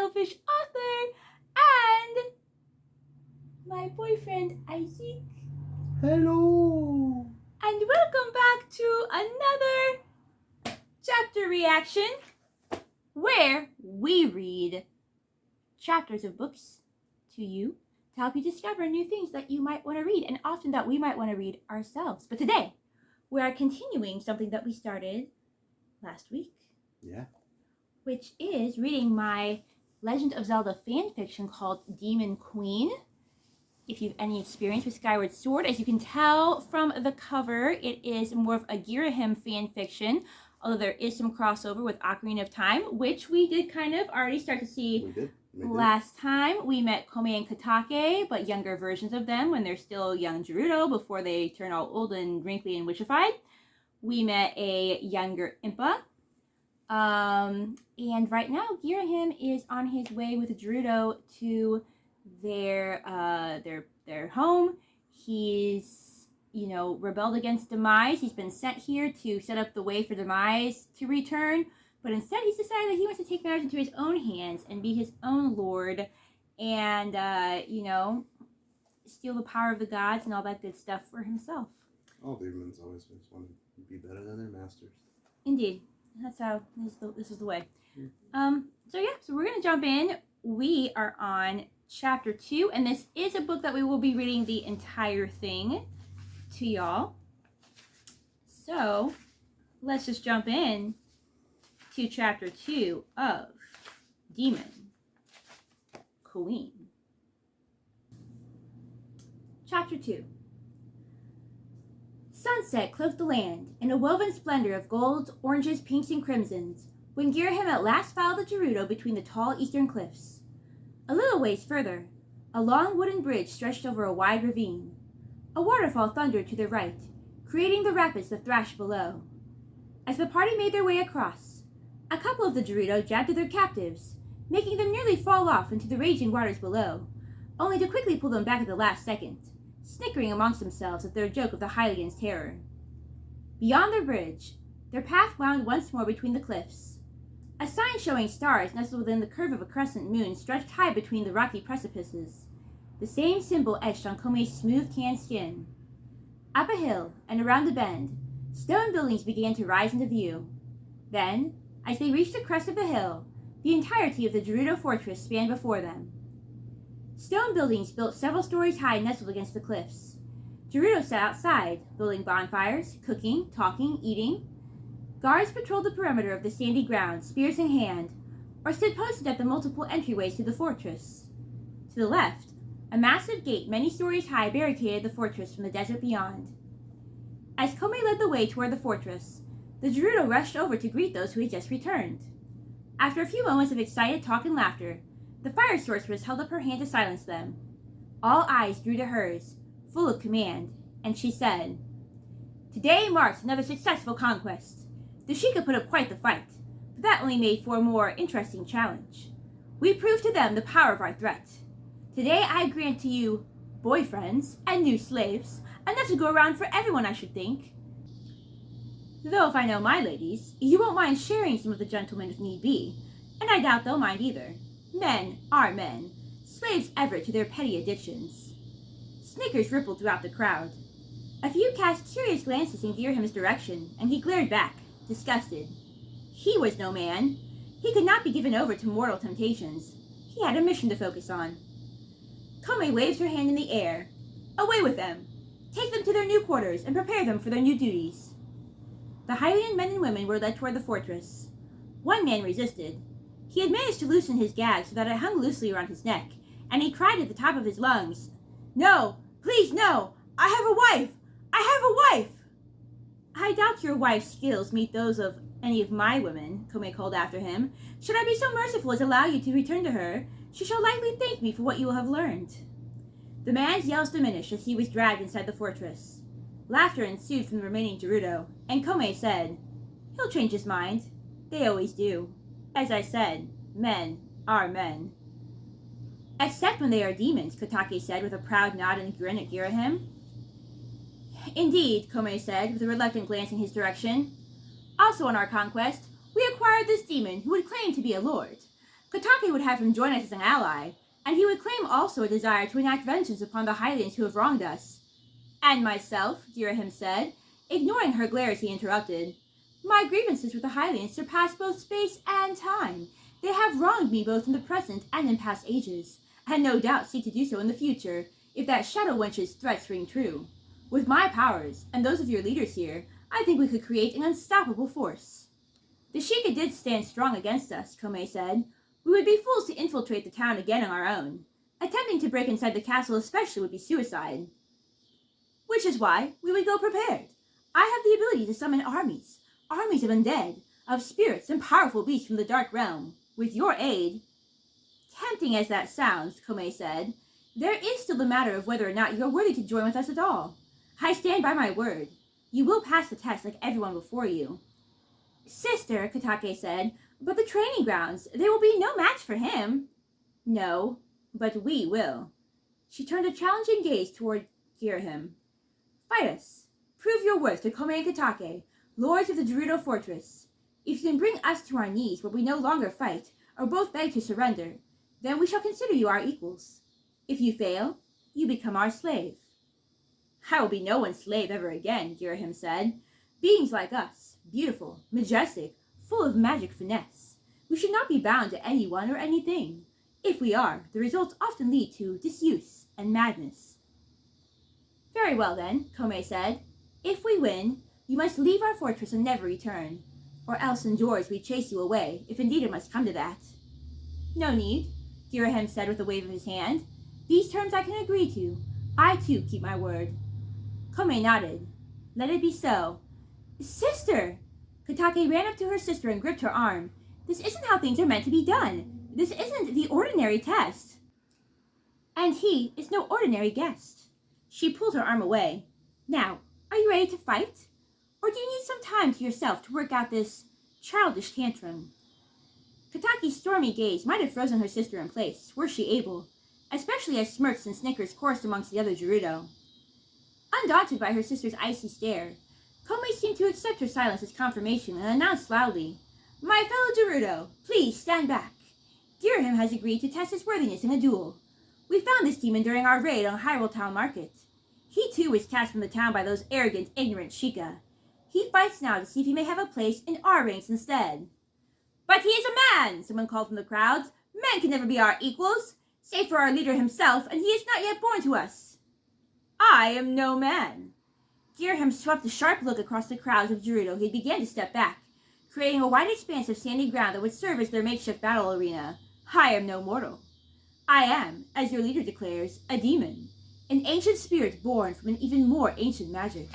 selfish author, and my boyfriend Isaac. Hello! And welcome back to another chapter reaction, where we read chapters of books to you to help you discover new things that you might want to read, and often that we might want to read ourselves. But today, we are continuing something that we started last week. Yeah. Which is reading my Legend of Zelda fan fiction called Demon Queen. If you have any experience with Skyward Sword, as you can tell from the cover, it is more of a Ghirahim fan fiction, although there is some crossover with Ocarina of Time, which we did kind of already start to see. We did. Last time we met Koume and Kotake, but younger versions of them when they're still young Gerudo before they turn all old and wrinkly and witchified. We met a younger Impa. And right now Ghirahim is on his way with Gerudo to their home. He's, rebelled against Demise. He's been sent here to set up the way for Demise to return, but instead he's decided that he wants to take matters into his own hands and be his own lord and, steal the power of the gods and all that good stuff for himself. All demons always just want to be better than their masters. Indeed. That's how this is the way. So we're gonna jump in. We are on chapter 2, and this is a book that we will be reading the entire thing to y'all. So let's just jump in to chapter 2 of Demon Queen. Chapter 2. Sunset cloaked the land in a woven splendor of golds, oranges, pinks, and crimsons, when Ghirahim at last followed the Gerudo between the tall eastern cliffs. A little ways further, a long wooden bridge stretched over a wide ravine. A waterfall thundered to the right, creating the rapids that thrashed below. As the party made their way across, a couple of the Gerudo jabbed at their captives, making them nearly fall off into the raging waters below, only to quickly pull them back at the last second, snickering amongst themselves at their joke of the Hylian's terror. Beyond the bridge, their path wound once more between the cliffs. A sign showing stars nestled within the curve of a crescent moon stretched high between the rocky precipices, the same symbol etched on Koume's smooth tanned skin. Up a hill and around a bend, stone buildings began to rise into view. Then, as they reached the crest of the hill, the entirety of the Gerudo Fortress spanned before them. Stone buildings built several stories high nestled against the cliffs. Gerudo sat outside, building bonfires, cooking, talking, eating. Guards patrolled the perimeter of the sandy ground, spears in hand, or stood posted at the multiple entryways to the fortress. To the left, a massive gate many stories high barricaded the fortress from the desert beyond. As Koume led the way toward the fortress, the Gerudo rushed over to greet those who had just returned. After a few moments of excited talk and laughter, the fire sorceress held up her hand to silence them. All eyes drew to hers, full of command, and she said, "Today marks another successful conquest. The Sheikah put up quite the fight, but that only made for a more interesting challenge. We proved to them the power of our threat. Today I grant to you boyfriends and new slaves, enough to go around for everyone, I should think. Though if I know my ladies, you won't mind sharing some of the gentlemen if need be, and I doubt they'll mind either. Men are men, slaves ever to their petty addictions." Snickers rippled throughout the crowd. A few cast curious glances in Ghirahim's direction, and he glared back, disgusted. He was no man. He could not be given over to mortal temptations. He had a mission to focus on. Koume waved her hand in the air. "Away with them! Take them to their new quarters and prepare them for their new duties." The Hylian men and women were led toward the fortress. One man resisted. He had managed to loosen his gag so that it hung loosely around his neck, and he cried at the top of his lungs, "No! Please, no! I have a wife! I have a wife!" "I doubt your wife's skills meet those of any of my women," Koume called after him. "Should I be so merciful as allow you to return to her, she shall likely thank me for what you will have learned." The man's yells diminished as he was dragged inside the fortress. Laughter ensued from the remaining Gerudo, and Koume said, "He'll change his mind. They always do. As I said, men are men." "Except when they are demons," Kotake said with a proud nod and grin at Ghirahim. "Indeed," Koume said with a reluctant glance in his direction. "Also on our conquest, we acquired this demon who would claim to be a lord. Kotake would have him join us as an ally, and he would claim also a desire to enact vengeance upon the Hylians who have wronged us. And myself, Ghirahim said, ignoring her glare as he interrupted. My grievances with the Hylians surpass both space and time. They have wronged me both in the present and in past ages, and no doubt seek to do so in the future, if that Shadow Wench's threats ring true. With my powers, and those of your leaders here, I think we could create an unstoppable force. The Sheikah did stand strong against us, Koume said. We would be fools to infiltrate the town again on our own. Attempting to break inside the castle especially would be suicide. Which is why we would go prepared. I have the ability to summon armies of undead, of spirits and powerful beasts from the Dark Realm. With your aid, tempting as that sounds, Koume said, there is still the matter of whether or not you are worthy to join with us at all. I stand by my word. You will pass the test like everyone before you. Sister, Kotake said, but the training grounds, there will be no match for him. No, but we will. She turned a challenging gaze toward Ghirahim. Fight us. Prove your worth to Koume and Kotake, lords of the Gerudo Fortress. If you can bring us to our knees where we no longer fight, or both beg to surrender, then we shall consider you our equals. If you fail, you become our slave. I will be no one's slave ever again, Ghirahim said. Beings like us, beautiful, majestic, full of magic finesse. We should not be bound to anyone or anything. If we are, the results often lead to disuse and madness. Very well then, Koume said. If we win, you must leave our fortress and never return, or else endures we chase you away, if indeed it must come to that. No need, Ghirahim said with a wave of his hand. These terms I can agree to. I too keep my word. Koume nodded. Let it be so. Sister! Kotake ran up to her sister and gripped her arm. This isn't how things are meant to be done. This isn't the ordinary test. And he is no ordinary guest. She pulled her arm away. Now, are you ready to fight? Or do you need some time to yourself to work out this childish tantrum? Kotake's stormy gaze might have frozen her sister in place, were she able, especially as smirks and snickers coursed amongst the other Gerudo. Undaunted by her sister's icy stare, Koume seemed to accept her silence as confirmation and announced loudly, My fellow Gerudo, please stand back. Ghirahim has agreed to test his worthiness in a duel. We found this demon during our raid on Hyrule Town Market. He too was cast from the town by those arrogant, ignorant Sheikah. He fights now to see if he may have a place in our ranks instead. But he is a man, someone called from the crowds. Men can never be our equals, save for our leader himself, and he is not yet born to us. I am no man. Ghirahim swept a sharp look across the crowds of Gerudo. He began to step back, creating a wide expanse of sandy ground that would serve as their makeshift battle arena. I am no mortal. I am, as your leader declares, a demon, an ancient spirit born from an even more ancient magic.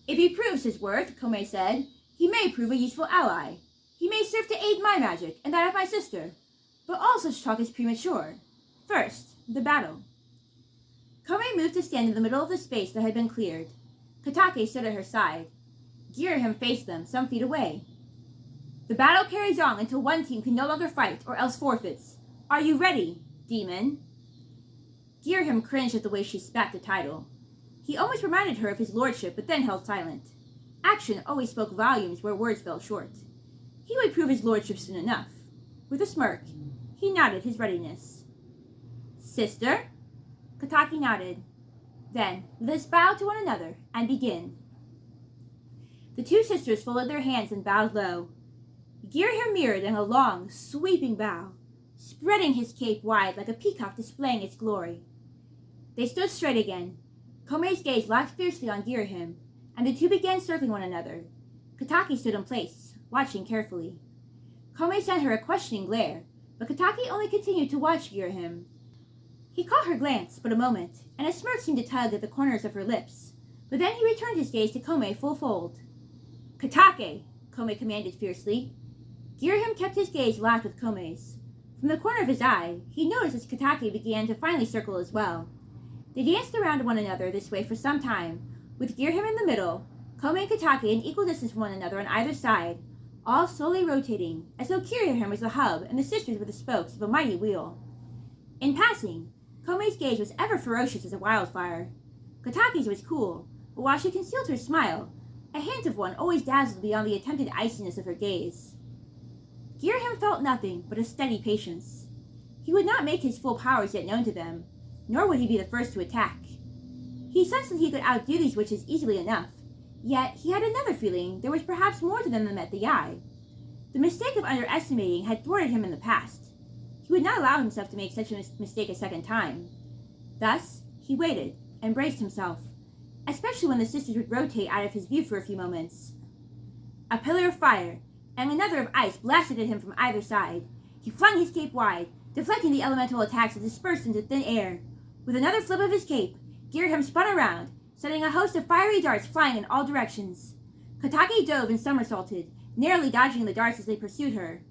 If he proves his worth, Koume said, he may prove a useful ally. He may serve to aid my magic and that of my sister, but all such talk is premature. First, the battle. Koume moved to stand in the middle of the space that had been cleared. Kotake stood at her side. Ghirahim faced them, some feet away. The battle carries on until one team can no longer fight or else forfeits. Are you ready, demon? Ghirahim cringed at the way she spat the title. He almost reminded her of his lordship, but then held silent. Action always spoke volumes where words fell short. He would prove his lordship soon enough. With a smirk, he nodded his readiness. Sister? Kotake nodded. Then, let us bow to one another and begin. The two sisters folded their hands and bowed low. Ghirahim mirrored in a long, sweeping bow, spreading his cape wide like a peacock displaying its glory. They stood straight again. Koume's gaze locked fiercely on Ghirahim, and the two began circling one another. Kotake stood in place, watching carefully. Koume sent her a questioning glare, but Kotake only continued to watch Ghirahim. He caught her glance but a moment, and a smirk seemed to tug at the corners of her lips, but then he returned his gaze to Koume full fold. Kotake, Koume commanded fiercely. Ghirahim kept his gaze locked with Koume's. From the corner of his eye, he noticed as Kotake began to finally circle as well. They danced around one another this way for some time, with Ghirahim in the middle, Koume and Kotake in equal distance from one another on either side, all slowly rotating, as though Ghirahim was the hub and the sisters were the spokes of a mighty wheel. In passing, Koume's gaze was ever ferocious as a wildfire. Kotake's was cool, but while she concealed her smile, a hint of one always dazzled beyond the attempted iciness of her gaze. Ghirahim felt nothing but a steady patience. He would not make his full powers yet known to them, nor would he be the first to attack. He sensed that he could outdo these witches easily enough, yet he had another feeling there was perhaps more to them than met the eye. The mistake of underestimating had thwarted him in the past. He would not allow himself to make such a mistake a second time. Thus, he waited and braced himself, especially when the sisters would rotate out of his view for a few moments. A pillar of fire and another of ice blasted at him from either side. He flung his cape wide, deflecting the elemental attacks that dispersed into thin air. With another flip of his cape, Ghirahim spun around, sending a host of fiery darts flying in all directions. Kotake dove and somersaulted, narrowly dodging the darts as they pursued her.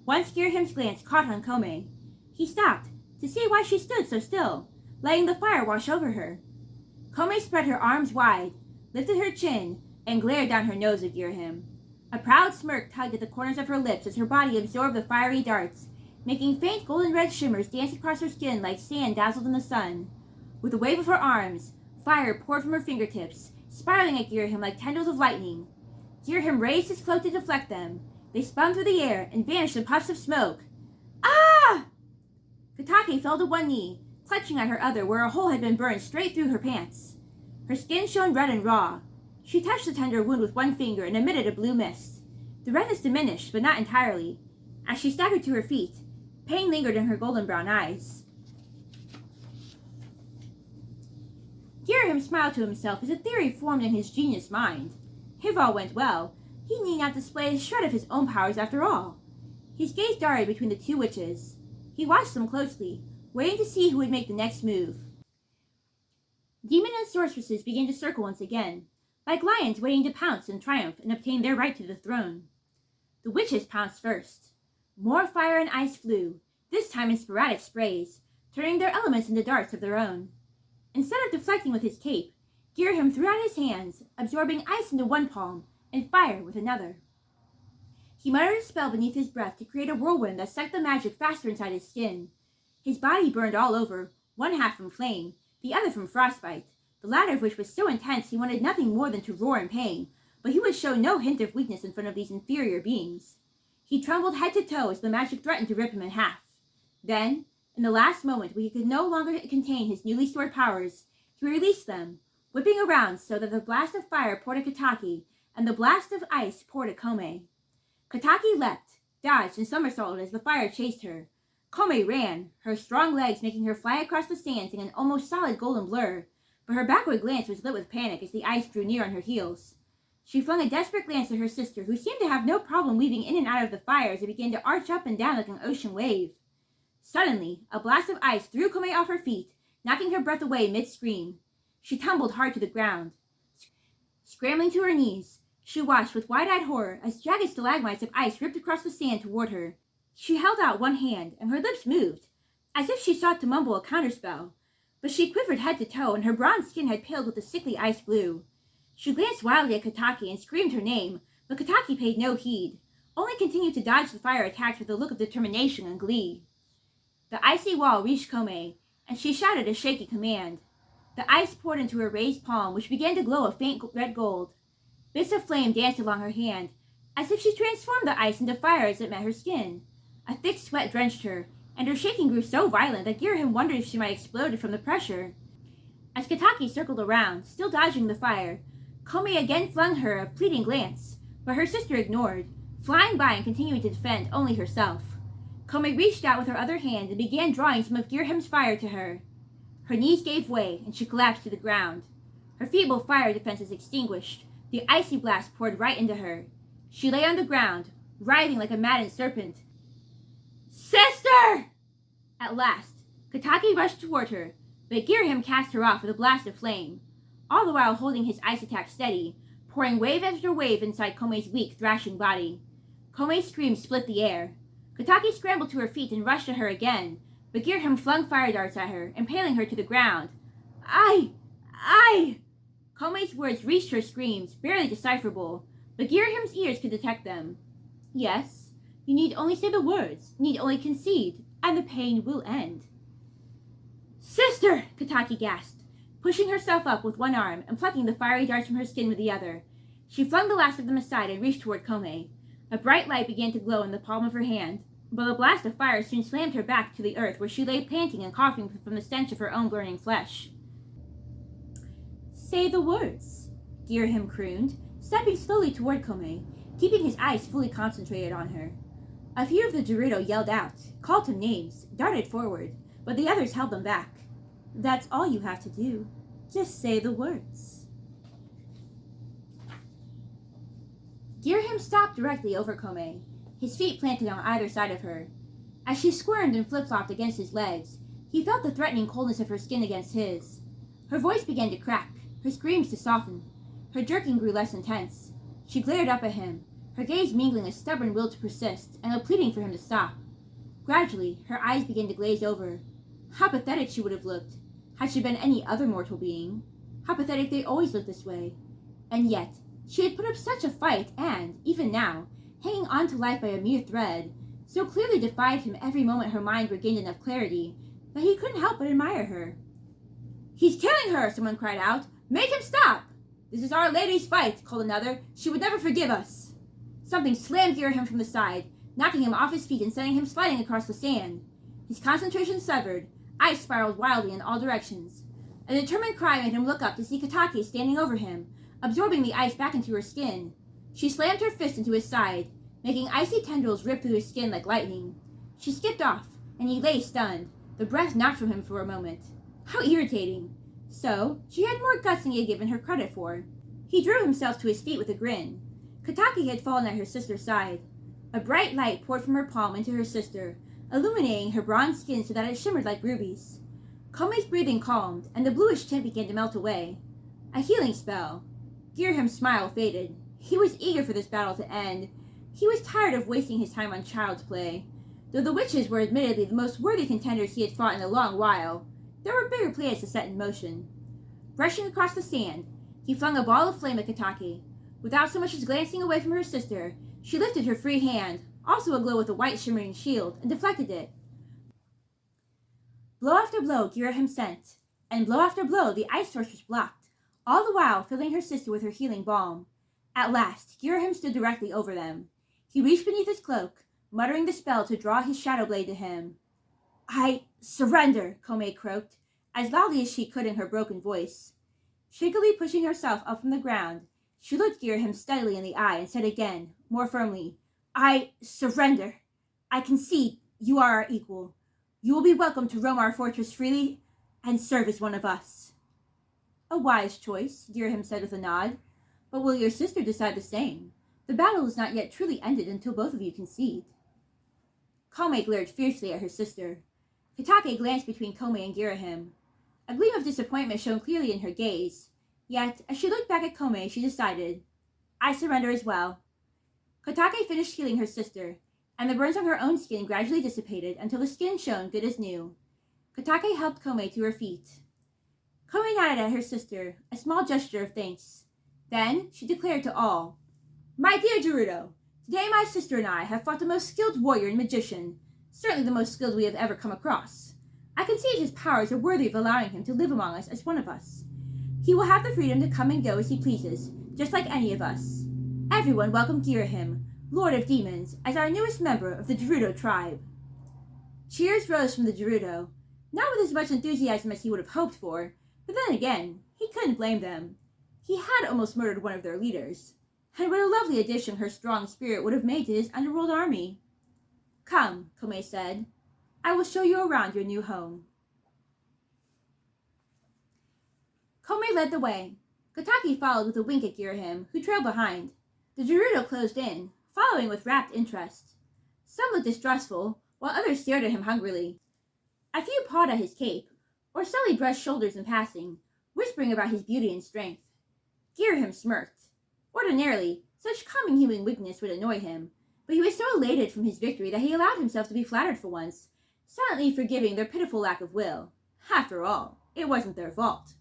Once Ghirahim's glance caught on Koume. He stopped to see why she stood so still, letting the fire wash over her. Koume spread her arms wide, lifted her chin, and glared down her nose at Ghirahim. A proud smirk tugged at the corners of her lips as her body absorbed the fiery darts, making faint golden-red shimmers dance across her skin like sand dazzled in the sun. With a wave of her arms, fire poured from her fingertips, spiraling at Ghirahim like tendrils of lightning. Ghirahim raised his cloak to deflect them. They spun through the air and vanished in puffs of smoke. Ah! Kotake fell to one knee, clutching at her other where a hole had been burned straight through her pants. Her skin shone red and raw. She touched the tender wound with one finger and emitted a blue mist. The redness diminished, but not entirely. As she staggered to her feet, pain lingered in her golden brown eyes. Ghirahim smiled to himself as a theory formed in his genius mind. If all went well, he need not display a shred of his own powers after all. His gaze darted between the two witches. He watched them closely, waiting to see who would make the next move. Demon and sorceresses began to circle once again, like lions waiting to pounce in triumph and obtain their right to the throne. The witches pounced first. More fire and ice flew, this time in sporadic sprays, turning their elements into darts of their own. Instead of deflecting with his cape, Ghirahim threw out his hands, absorbing ice into one palm and fire with another. He muttered a spell beneath his breath to create a whirlwind that sucked the magic faster inside his skin. His body burned all over, one half from flame, the other from frostbite, the latter of which was so intense he wanted nothing more than to roar in pain, but he would show no hint of weakness in front of these inferior beings. He trembled head to toe as the magic threatened to rip him in half. Then, in the last moment when he could no longer contain his newly stored powers, he released them, whipping around so that the blast of fire poured at Kotake and the blast of ice poured at Koume. Kotake leapt, dodged, and somersaulted as the fire chased her. Koume ran, her strong legs making her fly across the sands in an almost solid golden blur, but her backward glance was lit with panic as the ice drew near on her heels. She flung a desperate glance at her sister, who seemed to have no problem weaving in and out of the fire as it began to arch up and down like an ocean wave. Suddenly, a blast of ice threw Koume off her feet, knocking her breath away mid-scream. She tumbled hard to the ground. Scrambling to her knees, she watched with wide-eyed horror as jagged stalagmites of ice ripped across the sand toward her. She held out one hand, and her lips moved, as if she sought to mumble a counterspell, but she quivered head to toe, and her bronze skin had paled with the sickly ice blue. She glanced wildly at Kotake and screamed her name, but Kotake paid no heed, only continued to dodge the fire attacks with a look of determination and glee. The icy wall reached Koume, and she shouted a shaky command. The ice poured into her raised palm, which began to glow a faint red gold. Bits of flame danced along her hand, as if she transformed the ice into fire as it met her skin. A thick sweat drenched her, and her shaking grew so violent that Ghirahim wondered if she might explode from the pressure. As Kotake circled around, still dodging the fire, Koume again flung her a pleading glance, but her sister ignored, flying by and continuing to defend only herself. Koume reached out with her other hand and began drawing some of Ghirahim's fire to her. Her knees gave way, and she collapsed to the ground. Her feeble fire defenses extinguished, the icy blast poured right into her. She lay on the ground, writhing like a maddened serpent. Sister! At last, Kotake rushed toward her, but Ghirahim cast her off with a blast of flame, all the while holding his ice attack steady, pouring wave after wave inside Koume's weak, thrashing body. Koume's screams split the air. Kotake scrambled to her feet and rushed at her again, but Ghirahim flung fire darts at her, impaling her to the ground. I! Koume's words reached her screams, barely decipherable, but Ghirahim's ears could detect them. Yes, you need only say the words, need only concede, and the pain will end. Sister! Kotake gasped, pushing herself up with one arm and plucking the fiery darts from her skin with the other. She flung the last of them aside and reached toward Koume. A bright light began to glow in the palm of her hand, but a blast of fire soon slammed her back to the earth, where she lay panting and coughing from the stench of her own burning flesh. "Say the words," Ghirahim crooned, stepping slowly toward Koume, keeping his eyes fully concentrated on her. A few of the Gerudo yelled out, called him names, darted forward, but the others held them back. "That's all you have to do. Just say the words." Ghirahim stopped directly over Koume, his feet planted on either side of her. As she squirmed and flip-flopped against his legs, he felt the threatening coldness of her skin against his. Her voice began to crack, her screams to soften. Her jerking grew less intense. She glared up at him, her gaze mingling a stubborn will to persist and a pleading for him to stop. Gradually, her eyes began to glaze over. How pathetic she would have looked had she been any other mortal being. How pathetic they always look this way. And yet, she had put up such a fight and, even now, hanging on to life by a mere thread, so clearly defied him every moment her mind regained enough clarity that he couldn't help but admire her. "He's killing her!" someone cried out. "Make him stop!" "This is Our Lady's fight," called another. "She would never forgive us." Something slammed Ghirahim from the side, knocking him off his feet and sending him sliding across the sand. His concentration severed, ice spiraled wildly in all directions. A determined cry made him look up to see Kotake standing over him, absorbing the ice back into her skin. She slammed her fist into his side, making icy tendrils rip through his skin like lightning. She skipped off, and he lay stunned, the breath knocked from him for a moment. How irritating. So, she had more guts than he had given her credit for. He drew himself to his feet with a grin. Kotake had fallen at her sister's side. A bright light poured from her palm into her sister, illuminating her bronze skin so that it shimmered like rubies. Koume's breathing calmed, and the bluish tint began to melt away. A healing spell. Ghirahim's smile faded. He was eager for this battle to end. He was tired of wasting his time on child's play. Though the witches were admittedly the most worthy contenders he had fought in a long while, there were bigger plans to set in motion. Rushing across the sand, he flung a ball of flame at Kotake. Without so much as glancing away from her sister, she lifted her free hand, also aglow with a white shimmering shield, and deflected it. Blow after blow Ghirahim sent, and blow after blow the ice source was blocked, all the while filling her sister with her healing balm. At last, Ghirahim stood directly over them. He reached beneath his cloak, muttering the spell to draw his shadow blade to him. "I surrender," Koume croaked, as loudly as she could in her broken voice. Shakily pushing herself up from the ground, she looked Ghirahim steadily in the eye and said again, more firmly, "I surrender. I concede you are our equal. You will be welcome to roam our fortress freely and serve as one of us." "A wise choice," Ghirahim said with a nod. "But will your sister decide the same? The battle is not yet truly ended until both of you concede." Koume glared fiercely at her sister. Kotake glanced between Koume and Ghirahim. A gleam of disappointment shone clearly in her gaze. Yet, as she looked back at Koume, she decided, "I surrender as well." Kotake finished healing her sister, and the burns on her own skin gradually dissipated until the skin shone good as new. Kotake helped Koume to her feet. Koume nodded at her sister, a small gesture of thanks. Then she declared to all, "My dear Gerudo, today my sister and I have fought the most skilled warrior and magician, certainly the most skilled we have ever come across. I concede his powers are worthy of allowing him to live among us as one of us. He will have the freedom to come and go as he pleases, just like any of us. Everyone welcome Ghirahim, Lord of Demons, as our newest member of the Gerudo tribe." Cheers rose from the Gerudo, not with as much enthusiasm as he would have hoped for, but then again, he couldn't blame them. He had almost murdered one of their leaders, and what a lovely addition her strong spirit would have made to his underworld army. "Come," Koume said, "I will show you around your new home." Koume led the way. Kotake followed with a wink at Ghirahim, who trailed behind. The Gerudo closed in, following with rapt interest. Some looked distrustful, while others stared at him hungrily. A few pawed at his cape, or Sully brushed shoulders in passing, whispering about his beauty and strength. Ghirahim smirked. Ordinarily, such common human weakness would annoy him, but he was so elated from his victory that he allowed himself to be flattered for once, silently forgiving their pitiful lack of will. After all, it wasn't their fault.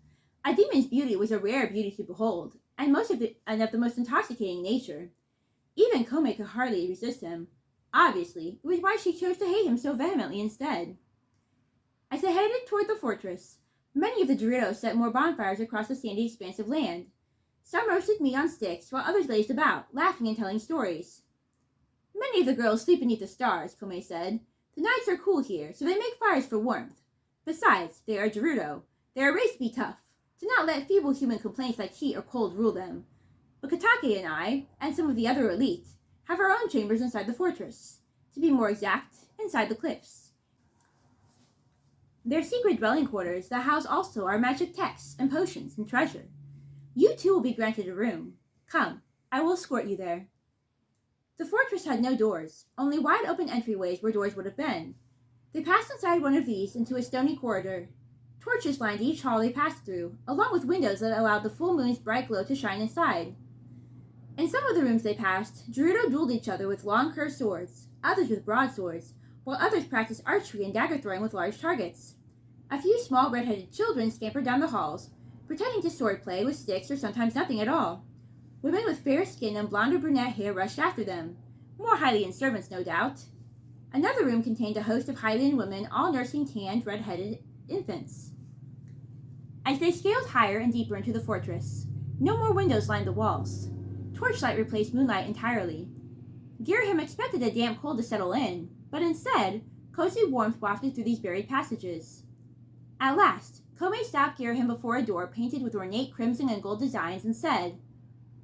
A demon's beauty was a rare beauty to behold, and of the most intoxicating nature. Even Koume could hardly resist him. Obviously, it was why she chose to hate him so vehemently instead. As they headed toward the fortress, many of the Gerudo set more bonfires across the sandy expanse of land. Some roasted meat on sticks, while others lazed about, laughing and telling stories. Many of the girls sleep beneath the stars, Koume said. The nights are cool here, so they make fires for warmth. Besides, they are Gerudo. They are raised to be tough, to not let feeble human complaints like heat or cold rule them. But Kotake and I, and some of the other elite, have our own chambers inside the fortress. To be more exact, inside the cliffs. They're secret dwelling quarters that house also our magic texts and potions and treasure. You too will be granted a room. Come, I will escort you there. The fortress had no doors, only wide open entryways where doors would have been. They passed inside one of these into a stony corridor. Torches lined each hall they passed through, along with windows that allowed the full moon's bright glow to shine inside. In some of the rooms they passed, Gerudo dueled each other with long curved swords, others with broadswords, while others practiced archery and dagger throwing with large targets. A few small red-headed children scampered down the halls, pretending to swordplay with sticks or sometimes nothing at all. Women with fair skin and blonde or brunette hair rushed after them, more Hylian servants no doubt. Another room contained a host of Hylian women all nursing tanned, red-headed infants. As they scaled higher and deeper into the fortress, no more windows lined the walls. Torchlight replaced moonlight entirely. Ghirahim expected a damp cold to settle in, but instead, cozy warmth wafted through these buried passages. At last, Koume stopped Ghirahim before a door painted with ornate crimson and gold designs and said,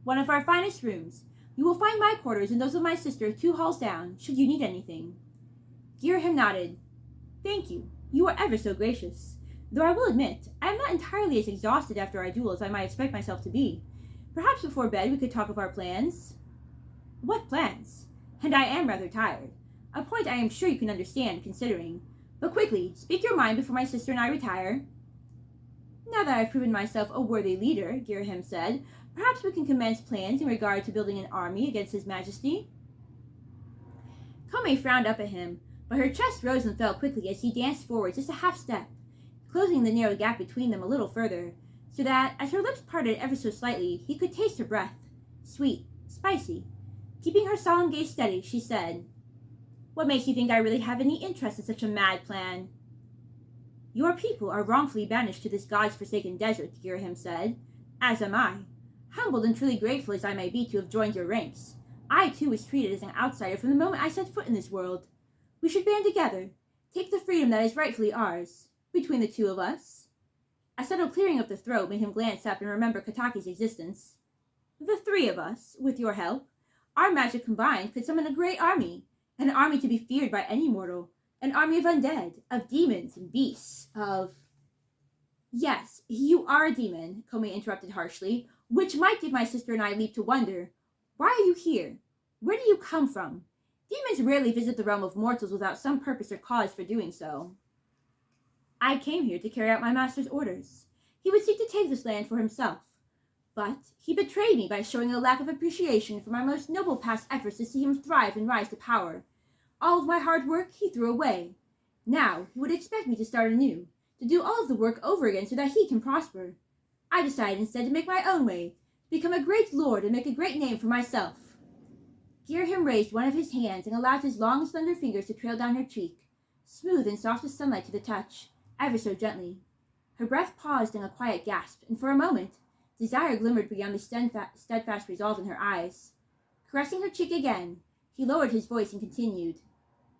"One of our finest rooms. You will find my quarters and those of my sister 2 halls down, should you need anything." Ghirahim nodded. "Thank you. You are ever so gracious. Though I will admit, I am not entirely as exhausted after our duel as I might expect myself to be. Perhaps before bed we could talk of our plans." "What plans? And I am rather tired. A point I am sure you can understand, considering. But quickly, speak your mind before my sister and I retire." "Now that I've proven myself a worthy leader," Ghirahim said, "perhaps we can commence plans in regard to building an army against His Majesty." Koume frowned up at him, but her chest rose and fell quickly as he danced forward just a half step, closing the narrow gap between them a little further, so that, as her lips parted ever so slightly, he could taste her breath, sweet, spicy. Keeping her solemn gaze steady, she said, "What makes you think I really have any interest in such a mad plan?" "Your people are wrongfully banished to this god's-forsaken desert," Ghirahim said, "as am I. Humbled and truly grateful as I may be to have joined your ranks, I too was treated as an outsider from the moment I set foot in this world. We should band together, take the freedom that is rightfully ours, between the 2 of us." A subtle clearing of the throat made him glance up and remember Kotake's existence. "The 3 of us, with your help, our magic combined could summon a great army, an army to be feared by any mortal, an army of undead, of demons and beasts, of—" "Yes, you are a demon," Koume interrupted harshly, "which might give my sister and I leave to wonder. Why are you here? Where do you come from? Demons rarely visit the realm of mortals without some purpose or cause for doing so." "I came here to carry out my master's orders. He would seek to take this land for himself. But he betrayed me by showing a lack of appreciation for my most noble past efforts to see him thrive and rise to power. All of my hard work he threw away. Now he would expect me to start anew, to do all of the work over again so that he can prosper. I decided instead to make my own way, to become a great lord and make a great name for myself." Ghirahim raised one of his hands and allowed his long, slender fingers to trail down her cheek, smooth and soft as sunlight to the touch, ever so gently. Her breath paused in a quiet gasp, and for a moment, desire glimmered beyond the steadfast resolve in her eyes. Caressing her cheek again, he lowered his voice and continued,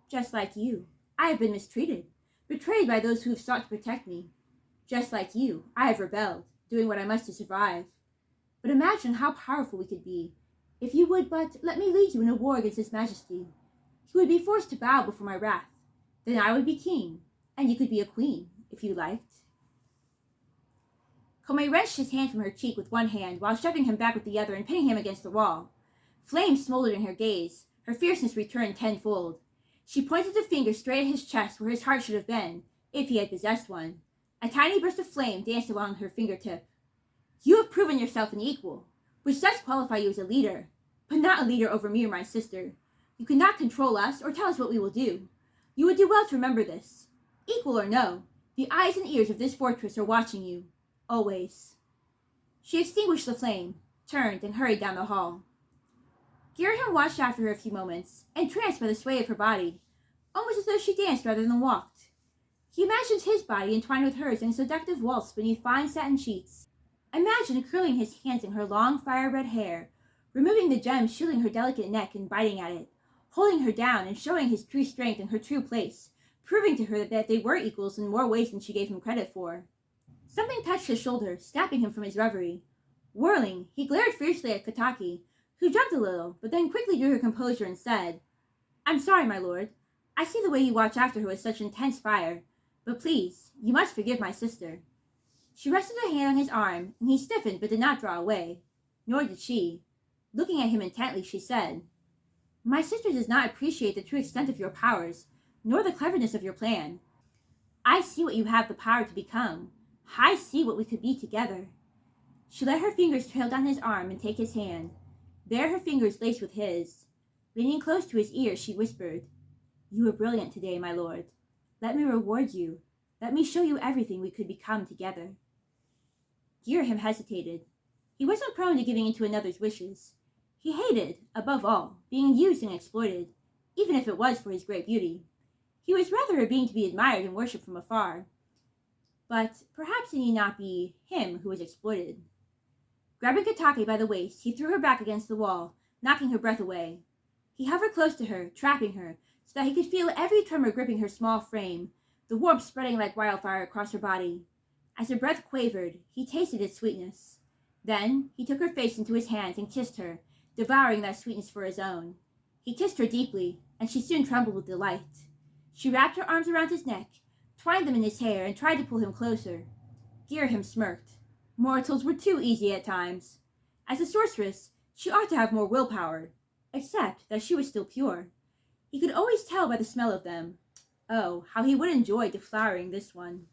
"Just like you, I have been mistreated, betrayed by those who have sought to protect me. Just like you, I have rebelled, doing what I must to survive. But imagine how powerful we could be, if you would but let me lead you in a war against His Majesty. He would be forced to bow before my wrath. Then I would be king, and you could be a queen, if you liked." Koume wrenched his hand from her cheek with one hand, while shoving him back with the other and pinning him against the wall. Flames smoldered in her gaze, her fierceness returned tenfold. She pointed a finger straight at his chest, where his heart should have been, if he had possessed one. A tiny burst of flame danced along her fingertip. "You have proven yourself an equal, which does qualify you as a leader, but not a leader over me or my sister. You cannot control us or tell us what we will do. You would do well to remember this. Equal or no, the eyes and ears of this fortress are watching you. Always." She extinguished the flame, turned, and hurried down the hall. Ghirahim watched after her a few moments, entranced by the sway of her body, almost as though she danced rather than walked. He imagined his body entwined with hers in a seductive waltz beneath fine satin sheets. Imagined curling his hands in her long fire-red hair, removing the gems shielding her delicate neck and biting at it, holding her down and showing his true strength and her true place, proving to her that they were equals in more ways than she gave him credit for. Something touched his shoulder, snapping him from his reverie. Whirling, he glared fiercely at Kotake, who jumped a little, but then quickly drew her composure and said, "I'm sorry, my lord. I see the way you watch after her with such intense fire, but please, you must forgive my sister." She rested a hand on his arm, and he stiffened but did not draw away. Nor did she. Looking at him intently, she said, "My sister does not appreciate the true extent of your powers, nor the cleverness of your plan. I see what you have the power to become. I see what we could be together." She let her fingers trail down his arm and take his hand. There her fingers laced with his. Leaning close to his ear, she whispered, "You were brilliant today, my lord. Let me reward you. Let me show you everything we could become together." Ghirahim hesitated. He wasn't prone to giving in to another's wishes. He hated, above all, being used and exploited, even if it was for his great beauty. He was rather a being to be admired and worshipped from afar. But perhaps it need not be him who was exploited. Grabbing Kotake by the waist, he threw her back against the wall, knocking her breath away. He hovered close to her, trapping her, so that he could feel every tremor gripping her small frame, the warmth spreading like wildfire across her body. As her breath quavered, he tasted its sweetness. Then he took her face into his hands and kissed her, devouring that sweetness for his own. He kissed her deeply, and she soon trembled with delight. She wrapped her arms around his neck, twined them in his hair, and tried to pull him closer. Ghirahim smirked. Mortals were too easy at times. As a sorceress, she ought to have more willpower, except that she was still pure. He could always tell by the smell of them. Oh, how he would enjoy deflowering this one.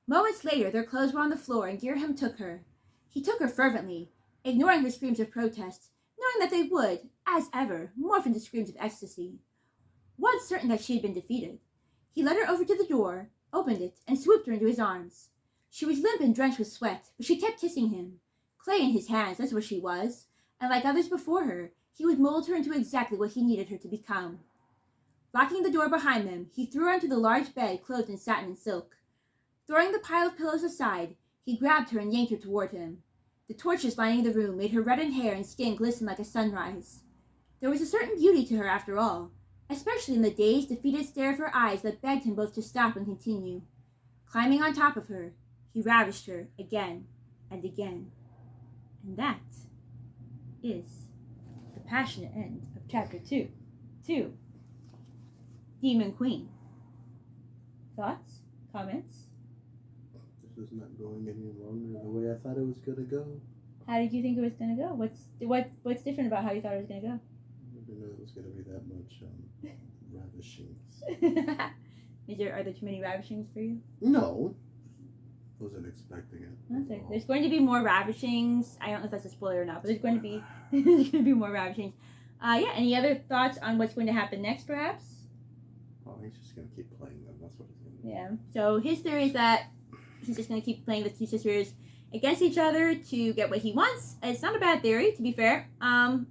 Moments later, their clothes were on the floor, and Ghirahim took her. He took her fervently, ignoring her screams of protest, knowing that they would, as ever, morph into screams of ecstasy. Once certain that she had been defeated, he led her over to the door, opened it, and swooped her into his arms. She was limp and drenched with sweat, but she kept kissing him. Clay in his hands, that's what she was, and like others before her, he would mold her into exactly what he needed her to become. Locking the door behind them, he threw her onto the large bed clothed in satin and silk. Throwing the pile of pillows aside, he grabbed her and yanked her toward him. The torches lining the room made her reddened hair and skin glisten like a sunrise. There was a certain beauty to her after all, especially in the dazed, defeated stare of her eyes that begged him both to stop and continue. Climbing on top of her, he ravished her again and again. And that is the passionate end of Chapter 2. Demon Queen. Thoughts? Comments? This is not going any longer the way I thought it was going to go. How did you think it was going to go? What's different about how you thought it was going to go? I didn't know it was going to be that much ravishings. Are there too many ravishings for you? No. Wasn't expecting it. Okay. There's going to be more ravishings. I don't know if that's a spoiler or not, but there's going to be more ravishings. Yeah, any other thoughts on what's going to happen next, perhaps? Oh, he's just going to keep playing them. That's what he's going to do. Yeah. So his theory is that he's just going to keep playing the two sisters against each other to get what he wants. It's not a bad theory, to be fair. But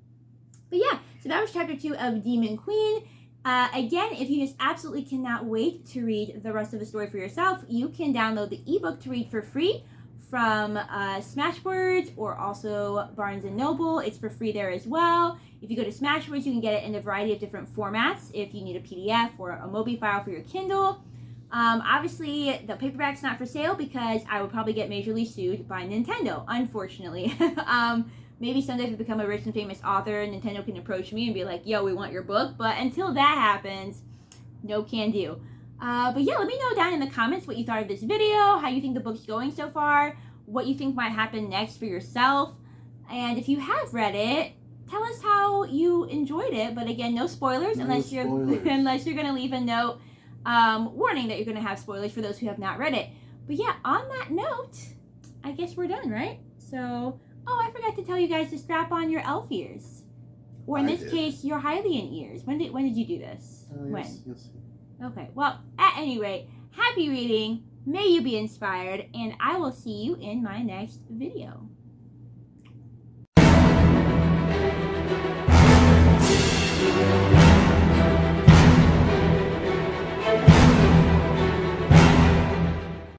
yeah, so that was Chapter 2 of Demon Queen. Again, if you just absolutely cannot wait to read the rest of the story for yourself, you can download the ebook to read for free from Smashwords or also Barnes & Noble. It's for free there as well. If you go to Smashwords, you can get it in a variety of different formats if you need a PDF or a Mobi file for your Kindle. Obviously, the paperback's not for sale because I would probably get majorly sued by Nintendo, unfortunately. Maybe someday if I become a rich and famous author, Nintendo can approach me and be like, yo, we want your book. But until that happens, no can do. But yeah, let me know down in the comments what you thought of this video, how you think the book's going so far, what you think might happen next for yourself. And if you have read it, tell us how you enjoyed it. But again, no spoilers, unless you're going to leave a note warning that you're going to have spoilers for those who have not read it. But yeah, on that note, I guess we're done, right? So... Oh, I forgot to tell you guys to strap on your elf ears. Or in this case, your Hylian ears. When did you do this? When? You'll see. Okay, well, at any rate, happy reading. May you be inspired. And I will see you in my next video.